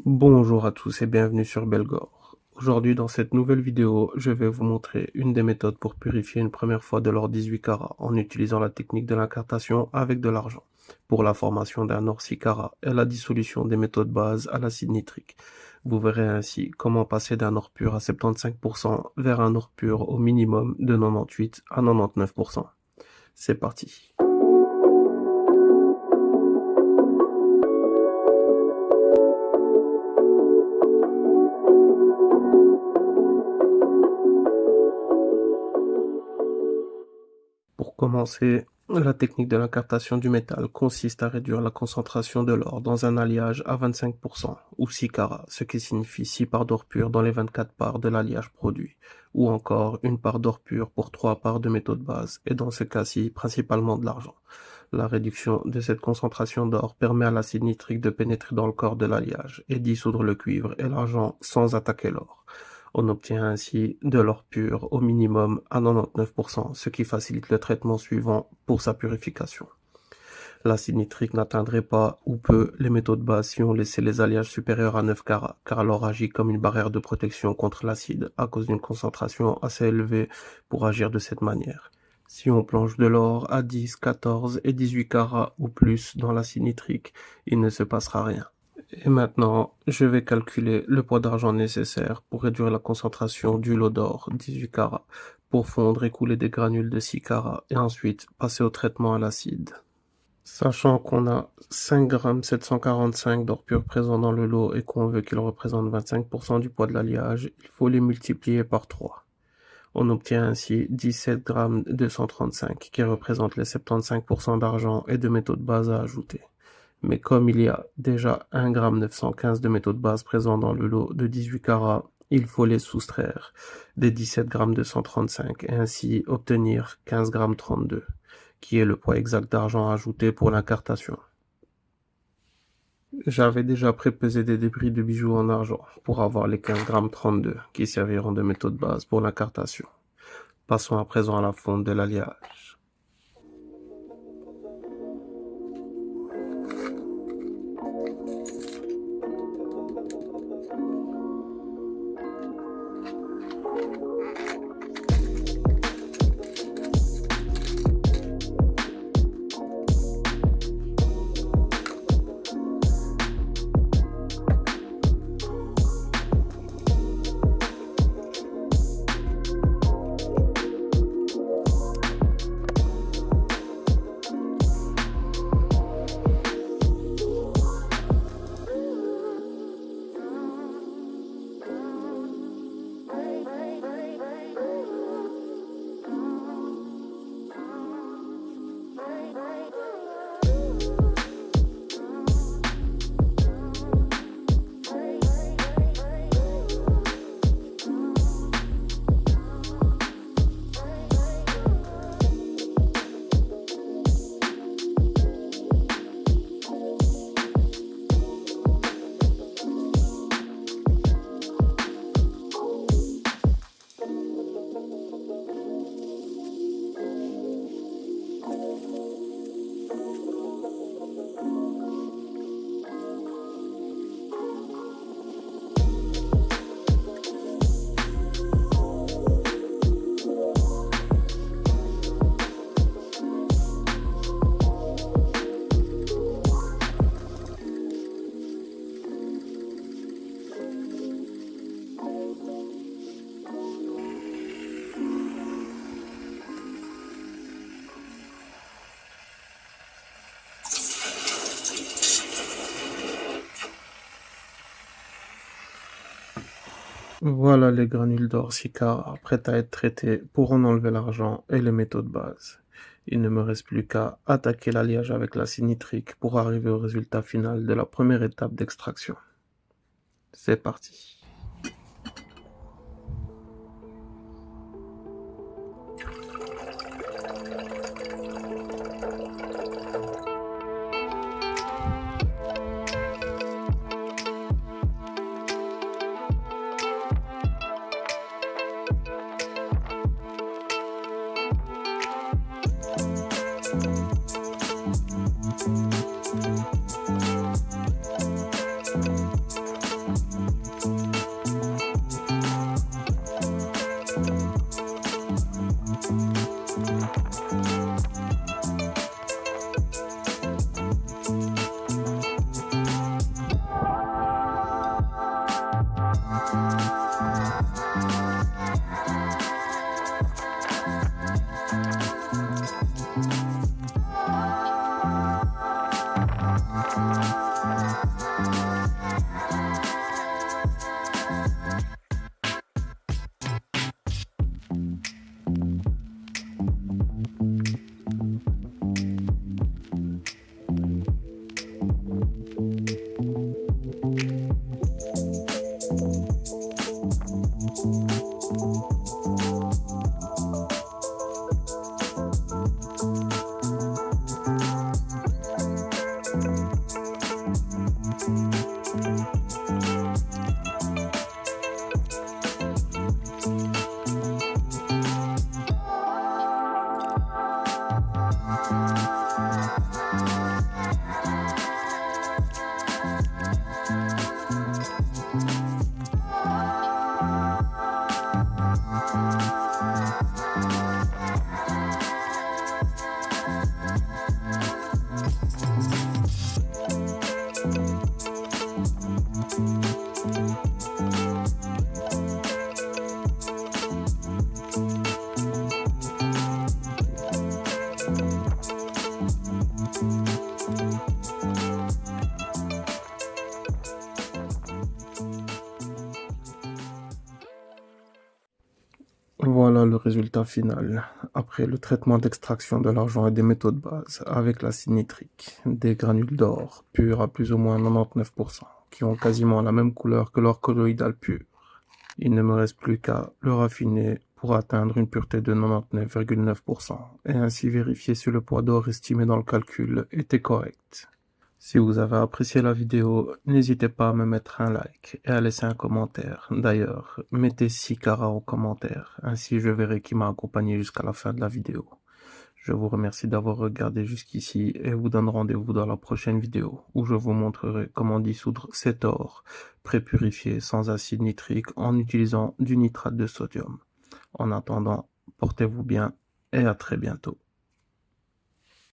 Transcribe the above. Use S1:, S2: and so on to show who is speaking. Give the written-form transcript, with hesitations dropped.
S1: Bonjour à tous et bienvenue sur Belgore. Aujourd'hui dans cette nouvelle vidéo, je vais vous montrer une des méthodes pour purifier une première fois de l'or 18 carats en utilisant la technique de l'incartation avec de l'argent pour la formation d'un or 6 carats et la dissolution des métaux de base à l'acide nitrique. Vous verrez ainsi comment passer d'un or pur à 75% vers un or pur au minimum de 98 à 99%. C'est parti. Pour commencer, la technique de l'incartation du métal consiste à réduire la concentration de l'or dans un alliage à 25% ou 6 carats, ce qui signifie 6 parts d'or pur dans les 24 parts de l'alliage produit, ou encore une part d'or pur pour 3 parts de métaux de base, et dans ce cas-ci principalement de l'argent. La réduction de cette concentration d'or permet à l'acide nitrique de pénétrer dans le corps de l'alliage et dissoudre le cuivre et l'argent sans attaquer l'or. On obtient ainsi de l'or pur au minimum à 99%, ce qui facilite le traitement suivant pour sa purification. L'acide nitrique n'atteindrait pas ou peu les métaux de base si on laissait les alliages supérieurs à 9 carats, car l'or agit comme une barrière de protection contre l'acide à cause d'une concentration assez élevée pour agir de cette manière. Si on plonge de l'or à 10, 14 et 18 carats ou plus dans l'acide nitrique, il ne se passera rien. Et maintenant, je vais calculer le poids d'argent nécessaire pour réduire la concentration du lot d'or 18 carats, pour fondre et couler des granules de 6 carats et ensuite passer au traitement à l'acide. Sachant qu'on a 5 grammes 745 d'or pur présent dans le lot et qu'on veut qu'il représente 25% du poids de l'alliage, il faut les multiplier par 3. On obtient ainsi 17 grammes 235 qui représentent les 75% d'argent et de métaux de base à ajouter. Mais comme il y a déjà 1 gramme 915 de métaux de base présents dans le lot de 18 carats, il faut les soustraire des 17 grammes 235 et ainsi obtenir 15 grammes 32, qui est le poids exact d'argent ajouté pour l'incartation. J'avais déjà prépesé des débris de bijoux en argent pour avoir les 15 grammes 32 qui serviront de métaux de base pour l'incartation. Passons à présent à la fonte de l'alliage. Voilà les granules d'or 6 carats prêtes à être traitées pour en enlever l'argent et les métaux de base. Il ne me reste plus qu'à attaquer l'alliage avec l'acide nitrique pour arriver au résultat final de la première étape d'extraction. C'est parti. Voilà le résultat final. Après le traitement d'extraction de l'argent et des métaux de base avec l'acide nitrique, des granules d'or purs à plus ou moins 99%, qui ont quasiment la même couleur que l'or colloïdal pur. Il ne me reste plus qu'à le raffiner pour atteindre une pureté de 99,9% et ainsi vérifier si le poids d'or estimé dans le calcul était correct. Si vous avez apprécié la vidéo, n'hésitez pas à me mettre un like et à laisser un commentaire. D'ailleurs, mettez 6 carats en commentaire, ainsi je verrai qui m'a accompagné jusqu'à la fin de la vidéo. Je vous remercie d'avoir regardé jusqu'ici et vous donne rendez-vous dans la prochaine vidéo où je vous montrerai comment dissoudre cet or prépurifié sans acide nitrique en utilisant du nitrate de sodium. En attendant, portez-vous bien et à très bientôt.